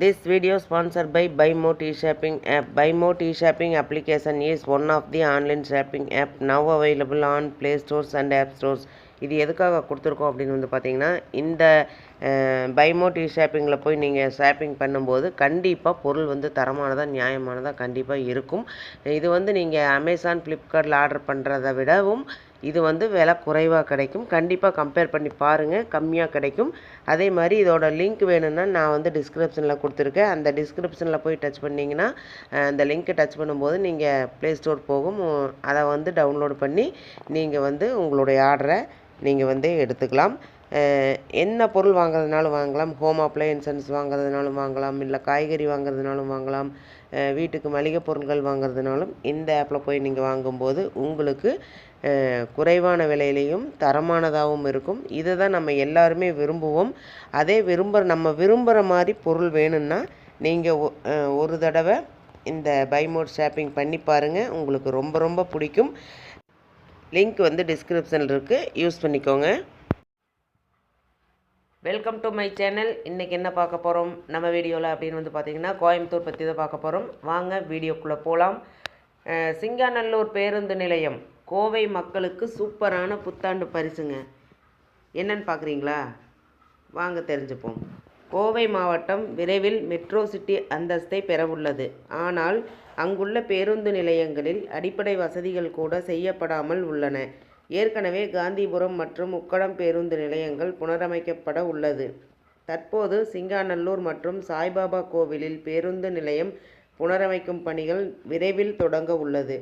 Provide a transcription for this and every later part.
This video sponsored by BuyMo T-Shopping app. BuyMo T-Shopping application is one of the online shopping app now available on Play Stores and App Stores. இது எதுக்காக கொடுத்துருக்கோம் அப்படின்னு வந்து பார்த்தீங்கன்னா, இந்த BuyMo T-Shoppingல போய் நீங்கள் ஷாப்பிங் பண்ணும்போது கண்டிப்பாக பொருள் வந்து தரமானதாக நியாயமானதாக கண்டிப்பாக இருக்கும். இது வந்து நீங்கள் அமேசான் ஃப்ளிப்கார்ட்டில் ஆர்டர் பண்ணுறதை விடவும் இது வந்து விலை குறைவாக கிடைக்கும். கண்டிப்பாக கம்பேர் பண்ணி பாருங்கள், கம்மியாக கிடைக்கும். அதே மாதிரி இதோட லிங்க் வேணும்னா நான் வந்து டிஸ்கிரிப்ஷனில் கொடுத்துருக்கேன். அந்த டிஸ்கிரிப்ஷனில் போய் டச் பண்ணிங்கன்னா அந்த லிங்க்கை டச் பண்ணும்போது நீங்கள் ப்ளே ஸ்டோர் போகும். அதை வந்து டவுன்லோட் பண்ணி நீங்கள் வந்து உங்களுடைய ஆர்டரை நீங்கள் வந்து எடுத்துக்கலாம். என்ன பொருள் வாங்குறதுனாலும் வாங்கலாம். ஹோம் அப்ளையன்சஸ் வாங்குறதுனாலும் வாங்கலாம், இல்லை காய்கறி வாங்குறதுனாலும் வாங்கலாம், வீட்டுக்கு மளிகை பொருட்கள் வாங்குறதுனாலும் இந்த ஆப்பில் போய் நீங்கள் வாங்கும்போது உங்களுக்கு குறைவான விலையிலையும் தரமானதாகவும் இருக்கும். இதை தான் நம்ம எல்லாருமே விரும்புவோம். அதே நம்ம விரும்புகிற மாதிரி பொருள் வேணும்னா நீங்கள் ஒரு தடவை இந்த BuyMo ஷாப்பிங் பண்ணி பாருங்கள், உங்களுக்கு ரொம்ப ரொம்ப பிடிக்கும். லிங்க் வந்து டிஸ்கிரிப்ஷனில் இருக்குது, யூஸ் பண்ணிக்கோங்க. Welcome to my channel. இன்றைக்கி என்ன பார்க்க போகிறோம் நம்ம வீடியோவில் அப்படின்னு வந்து பார்த்திங்கன்னா, கோயம்புத்தூர் பற்றி தான் பார்க்க போகிறோம். வாங்க வீடியோக்குள்ளே போகலாம். சிங்காநல்லூர் பேருந்து நிலையம் கோவை மக்களுக்கு சூப்பரான புத்தாண்டு பரிசுங்க. என்னன்னு பார்க்குறீங்களா? வாங்க தெரிஞ்சுப்போம். கோவை மாவட்டம் விரைவில் மெட்ரோ சிட்டி அந்தஸ்தை பெறவுள்ளது. ஆனால் அங்குள்ள பேருந்து நிலையங்களில் அடிப்படை வசதிகள் கூட செய்யப்படாமல் உள்ளன. ஏற்கனவே காந்திபுரம் மற்றும் உக்கடம் பேருந்து நிலையங்கள் புனரமைக்கப்பட உள்ளது. தற்போது சிங்காநல்லூர் மற்றும் சாய்பாபா கோவிலில் பேருந்து நிலையம் புனரமைக்கும் பணிகள் விரைவில் தொடங்க உள்ளது.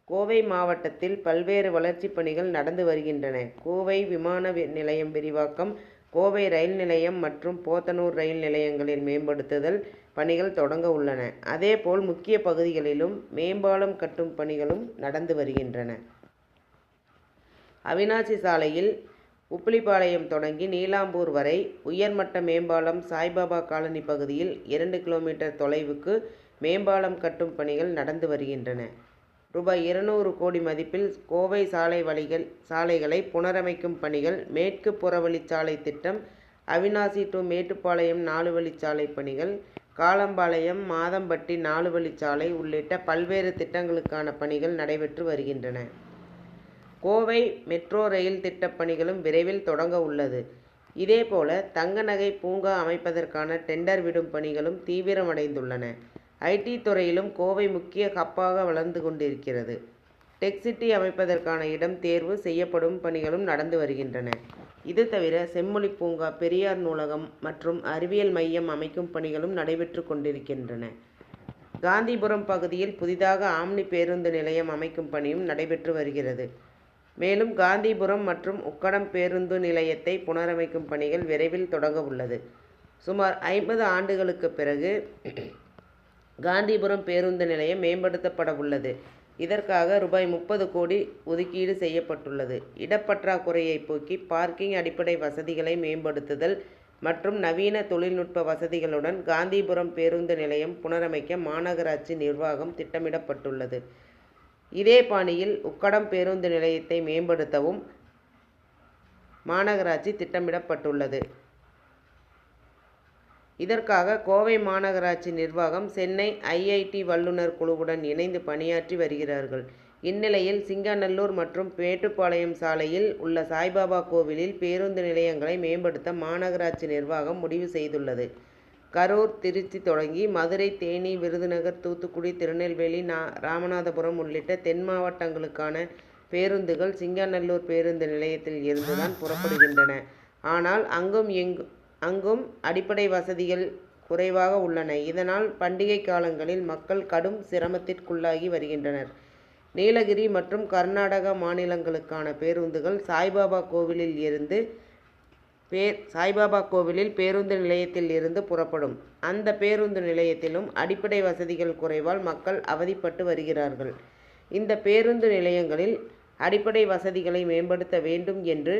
கோவை மாவட்டத்தில் பல்வேறு வளர்ச்சிப் பணிகள் நடந்து வருகின்றன. கோவை விமான நிலையம் விரிவாக்கம், கோவை ரயில் நிலையம் மற்றும் போத்தனூர் ரயில் நிலையங்களில் மேம்படுத்துதல் பணிகள் தொடங்க உள்ளன. அதேபோல் முக்கிய பகுதிகளிலும் மேம்பாலம் கட்டும் பணிகளும் நடந்து வருகின்றன. அவிநாசி சாலையில் உப்பிலிப்பாளையம் தொடங்கி நீலாம்பூர் வரை உயர்மட்ட மேம்பாலம், சாய்பாபா காலனி பகுதியில் 2 கிலோமீட்டர் தொலைவுக்கு மேம்பாலம் கட்டும் பணிகள் நடந்து வருகின்றன. ரூபாய் 200 கோடி மதிப்பில் கோவை சாலைகளை புனரமைக்கும் பணிகள், மேற்கு புறவழிச்சாலை திட்டம், அவிநாசி டு மேட்டுப்பாளையம் 4 வழிச்சாலை பணிகள், காலம்பாளையம் மாதம்பட்டி 4 வழிச்சாலை உள்ளிட்ட பல்வேறு திட்டங்களுக்கான பணிகள் நடைபெற்று வருகின்றன. கோவை மெட்ரோ ரயில் திட்டப் பணிகளும் விரைவில் தொடங்க உள்ளது. இதேபோல தங்க நகை பூங்கா அமைப்பதற்கான டெண்டர் விடும் பணிகளும் தீவிரமடைந்துள்ளன. ஐடி துறையிலும் கோவை முக்கிய ஹப்பாக வளர்ந்து கொண்டிருக்கிறது. டெக் சிட்டி அமைப்பதற்கான இடம் தேர்வு செய்யப்படும் பணிகளும் நடந்து வருகின்றன. இது தவிர செம்மொழி பூங்கா, பெரியார் நூலகம் மற்றும் அறிவியல் மையம் அமைக்கும் பணிகளும் நடைபெற்று கொண்டிருக்கின்றன. காந்திபுரம் பகுதியில் புதிதாக ஆம்னி பேருந்து நிலையம் அமைக்கும் பணியும் நடைபெற்று வருகிறது. மேலும் காந்திபுரம் மற்றும் உக்கடம் பேருந்து நிலையத்தை புனரமைக்கும் பணிகள் விரைவில் தொடங்க உள்ளது. சுமார் 50 ஆண்டுகளுக்கு பிறகு காந்திபுரம் பேருந்து நிலையம் மேம்படுத்தப்பட உள்ளது. இதற்காக ரூபாய் 30 கோடி ஒதுக்கீடு செய்யப்பட்டுள்ளது. இடப்பற்றாக்குறையை போக்கி பார்க்கிங், அடிப்படை வசதிகளை மேம்படுத்துதல் மற்றும் நவீன தொழில்நுட்ப வசதிகளுடன் காந்திபுரம் பேருந்து நிலையம் புனரமைக்க மாநகராட்சி நிர்வாகம் திட்டமிடப்பட்டுள்ளது. இதே பாணியில் உக்கடம் பேருந்து நிலையத்தை மேம்படுத்தவும் மாநகராட்சி திட்டமிடப்பட்டுள்ளது. இதற்காக கோவை மாநகராட்சி நிர்வாகம் சென்னை IIT வல்லுநர் குழுவுடன் இணைந்து பணியாற்றி வருகிறார்கள். இந்நிலையில் சிங்காநல்லூர் மற்றும் மேட்டுப்பாளையம் சாலையில் உள்ள சாய்பாபா கோவிலில் பேருந்து நிலையங்களை மேம்படுத்த மாநகராட்சி நிர்வாகம் முடிவு செய்துள்ளது. கரூர், திருச்சி தொடங்கி மதுரை, தேனி, விருதுநகர், தூத்துக்குடி, திருநெல்வேலி, ராமநாதபுரம் உள்ளிட்ட தென் மாவட்டங்களுக்கான பேருந்துகள் சிங்காநல்லூர் பேருந்து நிலையத்தில் இருந்துதான் புறப்படுகின்றன. ஆனால் அங்கும் அடிப்படை வசதிகள் குறைவாக உள்ளன. இதனால் பண்டிகை காலங்களில் மக்கள் கடும் சிரமத்திற்குள்ளாகி வருகின்றனர். நீலகிரி மற்றும் கர்நாடக மாநிலங்களுக்கான பேருந்துகள் சாய்பாபா கோவிலில் பேருந்து நிலையத்தில் இருந்து புறப்படும். அந்த பேருந்து நிலையத்திலும் அடிப்படை வசதிகள் குறைவால் மக்கள் அவதிப்பட்டு வருகிறார்கள். இந்த பேருந்து நிலையங்களில் அடிப்படை வசதிகளை மேம்படுத்த வேண்டும் என்று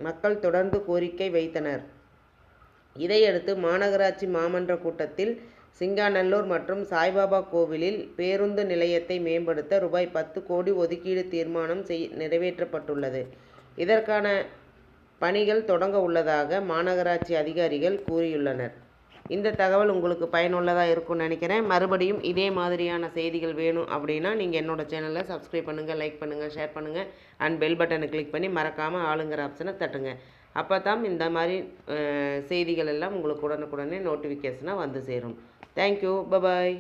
மக்கள் தொடர்ந்து கோரிக்கை வைத்தனர். இதையடுத்து மாநகராட்சி மாமன்ற கூட்டத்தில் சிங்காநல்லூர் மற்றும் சாய்பாபா கோவிலில் பேருந்து நிலையத்தை மேம்படுத்த ரூபாய் 10 கோடி ஒதுக்கீடு தீர்மானம் நிறைவேற்றப்பட்டுள்ளது. இதற்கான பணிகள் தொடங்க உள்ளதாக மாநகராட்சி அதிகாரிகள் கூறியுள்ளனர். இந்த தகவல் உங்களுக்கு பயனுள்ளதாக இருக்கும்னு நினைக்கிறேன். மறுபடியும் இதே மாதிரியான செய்திகள் வேணும் அப்படின்னா நீங்கள் என்னோடய சேனலை சப்ஸ்கிரைப் பண்ணுங்கள், லைக் பண்ணுங்கள், ஷேர் பண்ணுங்கள் அண்ட் பெல் பட்டனை கிளிக் பண்ணி மறக்காமல் ஆளுங்கிற ஆப்ஷனை தட்டுங்க. அப்போ தான் இந்த மாதிரி செய்திகள் எல்லாம் உங்களுக்கு உடனுக்குடனே நோட்டிஃபிகேஷனாக வந்து சேரும். Thank you, bye bye.